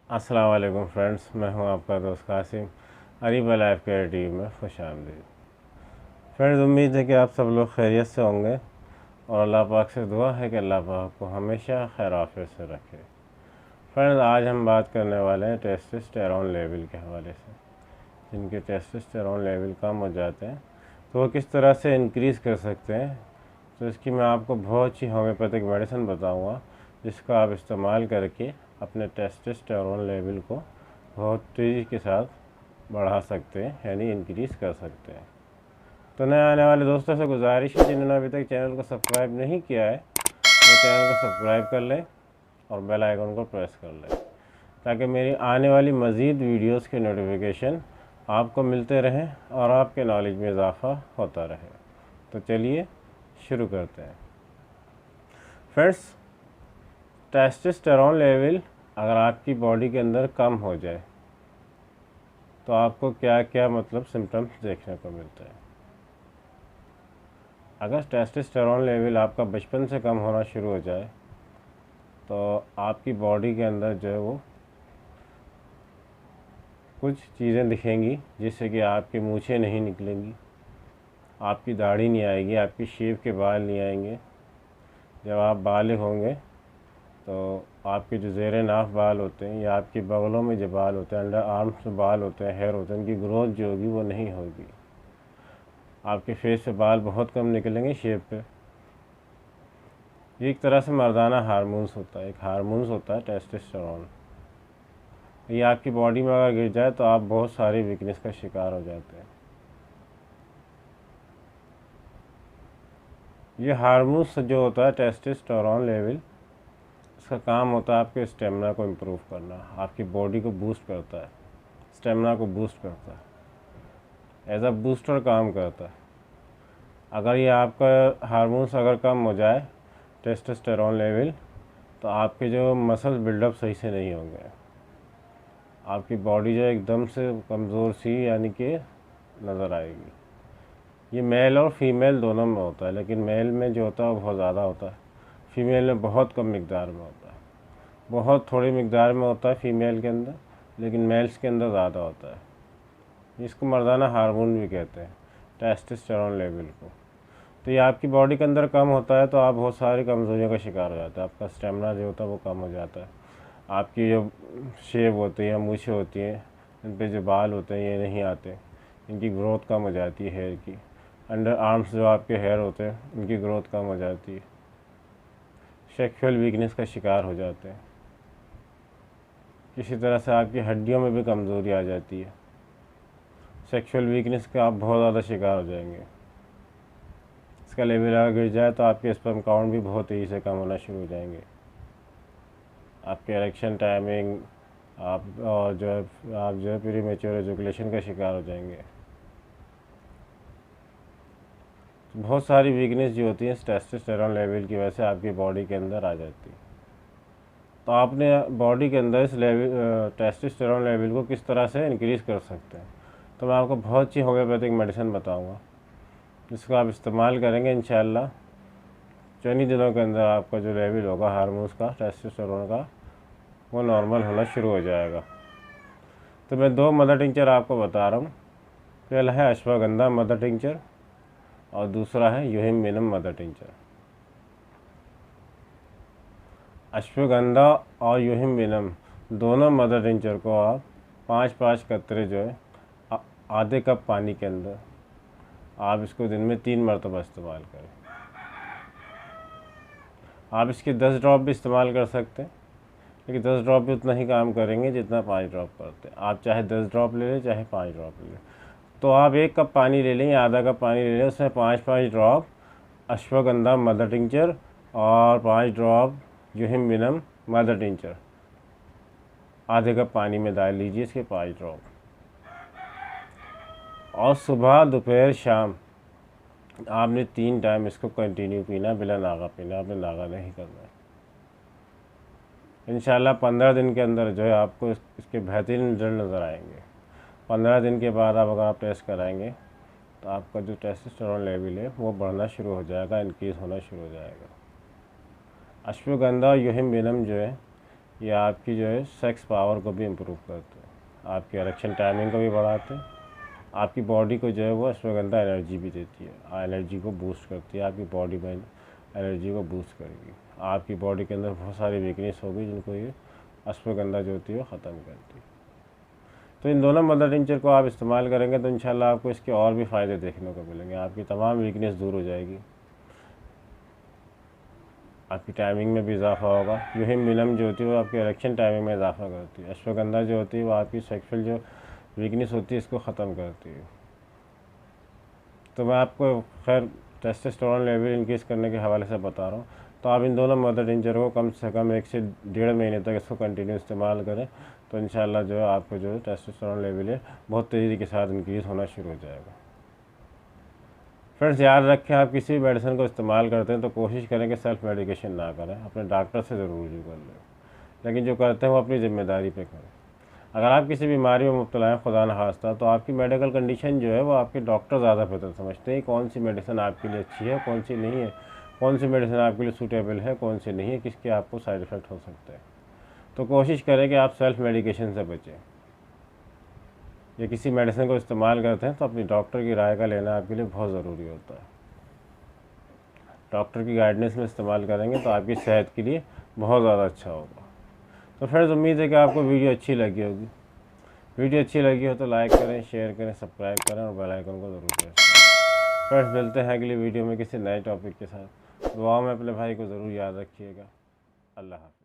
अस्सलाम वालेकुम फ्रेंड्स, मैं हूं आपका दोस्त Qasim. Areeba life care TV में खुशामदीद। फ्रेंड्स, उम्मीद है कि आप सब लोग खैरियत से होंगे और अल्लाह पाक से दुआ है कि अल्लाह पाक को हमेशा खैर आफियत से रखे। फ्रेंड्स, आज हम बात करने वाले हैं टेस्टोस्टेरोन लेवल के हवाले से। जिनके टेस्टोस्टेरोन लेवल कम हो जाते हैं तो वो किस तरह से इंक्रीज़ कर सकते हैं। तो इसकी मैं आपको बहुत अच्छी होम्योपैथिक मेडिसिन बताऊँगा, जिसका आप इस्तेमाल करके अपने टेस्टोस्टेरोन लेवल को बहुत तेज़ी के साथ बढ़ा सकते हैं, यानी इंक्रीज़ कर सकते हैं। तो नए आने वाले दोस्तों से गुजारिश है, जिन्होंने अभी तक चैनल को सब्सक्राइब नहीं किया है वो चैनल को सब्सक्राइब कर लें और बेल आइकन को प्रेस कर लें, ताकि मेरी आने वाली मज़ीद वीडियोस के नोटिफिकेशन आपको मिलते रहें और आपके नॉलेज में इजाफ़ा होता रहे। तो चलिए शुरू करते हैं। फ्रेंड्स, टेस्टोस्टेरोन लेवल अगर आपकी बॉडी के अंदर कम हो जाए तो आपको क्या क्या सिम्टम्स देखने को मिलते हैं। अगर टेस्टोस्टेरोन लेवल आपका बचपन से कम होना शुरू हो जाए तो आपकी बॉडी के अंदर जो है वो कुछ चीज़ें दिखेंगी, जिससे कि आपकी मूछें नहीं निकलेंगी, आपकी दाढ़ी नहीं आएगी, आपकी शेव के बाल नहीं आएंगे। जब आप बालिग होंगे तो आपके जो ज़ेरे नाफ बाल होते हैं या आपके बगलों में जो बाल होते हैं, अंडर आर्म्स में बाल होते हैं, हेयर होते हैं, उनकी ग्रोथ जो होगी वो नहीं होगी। आपके फेस से बाल बहुत कम निकलेंगे शेप पे। ये एक तरह से मर्दाना हार्मोन्स होता है, एक हार्मोन्स होता है टेस्टोस्टेरोन। ये आपकी बॉडी में अगर गिर जाए तो आप बहुत सारी वीकनेस का शिकार हो जाते हैं। ये हार्मोन्स जो होता है टेस्टोस्टेरोन लेवल, इसका काम होता है आपके स्टेमिना को इम्प्रूव करना, आपकी बॉडी को बूस्ट करता है, स्टेमिना को बूस्ट करता है, एज अ बूस्टर काम करता है। अगर ये आपका हार्मोन्स अगर कम हो जाए टेस्टोस्टेरोन लेवल, तो आपके जो मसल्स बिल्डअप सही से नहीं होंगे, आपकी बॉडी जो एकदम से कमज़ोर सी यानी कि नज़र आएगी। ये मेल और फीमेल दोनों में होता है, लेकिन मेल में जो होता है वो बहुत ज़्यादा होता है, फीमेल में बहुत कम मिकदार में होता है। बहुत थोड़ी मिकदार में होता है फीमेल के अंदर, लेकिन मेल्स के अंदर ज़्यादा होता है। इसको मर्दाना हार्मोन भी कहते हैं, टेस्टोस्टेरोन लेवल को। तो ये आपकी बॉडी के अंदर कम होता है तो आप बहुत सारी कमज़ोरियों का शिकार हो जाते हैं। आपका स्टेमिना जो होता है वो कम हो जाता है, आपकी जो शेव होती है, मूछें होती हैं, इन पे जो बाल होते हैं ये नहीं आते, इनकी ग्रोथ कम हो जाती है हेयर की। अंडर आर्म्स जो आपके हेयर होते हैं उनकी ग्रोथ कम हो जाती है, सेक्सुअल वीकनेस का शिकार हो जाते हैं। किसी तरह से आपकी हड्डियों में भी कमज़ोरी आ जाती है, सेक्सुअल वीकनेस का आप बहुत ज़्यादा शिकार हो जाएंगे। इसका लेवल अगर गिर जाए तो आपके स्पर्म काउंट भी बहुत तेज़ी से कम होना शुरू हो जाएंगे, आपके इरेक्शन टाइमिंग आप जो है प्रीमेच्योर एजुकेशन का शिकार हो जाएंगे। बहुत सारी वीकनेस जो होती है टेस्टोस्टेरोन लेवल की वजह से आपकी बॉडी के अंदर आ जाती है। तो आपने बॉडी के अंदर इस लेवल टेस्टोस्टेरोन लेवल को किस तरह से इंक्रीज़ कर सकते हैं, तो मैं आपको बहुत अच्छी होम्योपैथिक मेडिसिन बताऊंगा, जिसको आप इस्तेमाल करेंगे इंशाल्लाह चंद ही दिनों के अंदर आपका जो लेवल होगा हार्मोन्स का, टेस्टोस्टेरोन का, वो नॉर्मल होना शुरू हो जाएगा। तो मैं 2 मदर टिंचर आपको बता रहा हूँ। पहला है अश्वगंधा मदर टिंचर और दूसरा है यूहिम्बिनम मदर टिंचर। अश्वगंधा और यूहिम्बिनम दोनों मदर टिंचर को आप 5-5 कतरे जो है आधे कप पानी के अंदर आप इसको दिन में 3 मरतबा इस्तेमाल करें। आप इसके 10 ड्रॉप भी इस्तेमाल कर सकते हैं, लेकिन 10 ड्रॉप भी उतना ही काम करेंगे जितना 5 ड्रॉप करते हैं। आप चाहे 10 ड्रॉप ले लें चाहे 5 ड्रॉप ले लें। तो आप 1 कप पानी ले लें या आधा कप पानी ले लें, उसमें 5-5 ड्रॉप अश्वगंधा मदर टिंचर और 5 ड्रॉप यूहिम्बिनम मदर टिंचर आधे कप पानी में डाल लीजिए, इसके 5 ड्रॉप। और सुबह दोपहर शाम आपने 3 टाइम इसको कंटिन्यू पीना, बिना नागा पीना, आपने नागा नहीं करना है। इंशाल्लाह 15 दिन के अंदर जो है आपको इसके बेहतरीन रिजल्ट नज़र आएंगे। 15 दिन के बाद अगर आप टेस्ट कराएंगे तो आपका जो टेस्टोस्टेरोन लेवल है वो बढ़ना शुरू हो जाएगा, इंक्रीज़ होना शुरू हो जाएगा। अश्वगंधा और यूहिम्बिनम जो है ये आपकी जो है सेक्स पावर को भी इम्प्रूव करते हैं, आपकी इरेक्शन टाइमिंग को भी बढ़ाते हैं, आपकी बॉडी को जो है वो अश्वगंधा एनर्जी भी देती है, एनर्जी को बूस्ट करती है, आपकी बॉडी में एनर्जी को बूस्ट करेगी। आपकी बॉडी के अंदर बहुत सारी वीकनेस होगी जिनको ये अश्वगंधा जो होती है वो ख़त्म करती है। तो इन दोनों मदर टिंचर को आप इस्तेमाल करेंगे तो इंशाल्लाह आपको इसके और भी फ़ायदे देखने को मिलेंगे। आपकी तमाम वीकनेस दूर हो जाएगी, आपकी टाइमिंग में भी इजाफा होगा। यूहिम मिलम जो होती है वो आपकी इरेक्शन टाइमिंग में इजाफा करती है। अश्वगंधा जो होती है वो आपकी सेक्सुअल जो वीकनेस होती है इसको ख़त्म करती है। तो मैं आपको खैर टेस्टोस्टेरोन लेवल इंक्रीज़ करने के हवाले से बता रहा हूँ। तो आप इन दोनों मदर टिंचर को कम से कम 1 से 1.5 महीने तक इसको कंटिन्यू इस्तेमाल करें तो इंशाल्लाह जो है आपको जो है टेस्टोस्टेरोन लेवल है बहुत तेज़ी के साथ इंक्रीज़ होना शुरू हो जाएगा। फ्रेंड्स याद रखें, आप किसी भी मेडिसिन को इस्तेमाल करते हैं तो कोशिश करें कि सेल्फ मेडिकेशन ना करें, अपने डॉक्टर से ज़रूर रिव्यू कर लें, लेकिन जो करते हैं वो अपनी ज़िम्मेदारी पे करें। अगर आप किसी बीमारी में मुब्तला हैं खुदा न खास्ता तो आपकी मेडिकल कंडीशन जो है वो आपके डॉक्टर ज़्यादा बेहतर समझते हैं कौन सी मेडिसिन आपके लिए अच्छी है, कौन सी नहीं है, कौन सी मेडिसिन आपके लिए सूटेबल है, कौन सी नहीं है, किसके आपको साइड इफ़ेक्ट हो सकते हैं। तो कोशिश करें कि आप सेल्फ मेडिकेशन से बचें। या किसी मेडिसिन को इस्तेमाल करते हैं तो अपनी डॉक्टर की राय का लेना आपके लिए बहुत ज़रूरी होता है। डॉक्टर की गाइडेंस में इस्तेमाल करेंगे तो आपकी सेहत के लिए बहुत ज़्यादा अच्छा होगा। तो फ्रेंड्स उम्मीद है कि आपको वीडियो अच्छी लगी होगी। वीडियो अच्छी लगी हो तो लाइक करें, शेयर करें, सब्सक्राइब करें और बेल आइकन को ज़रूर प्रेस करें। फ्रेंड्स मिलते हैं अगली वीडियो में किसी नए टॉपिक के साथ। दुआ में अपने भाई को ज़रूर याद रखिएगा। अल्लाह हाफ़िज़।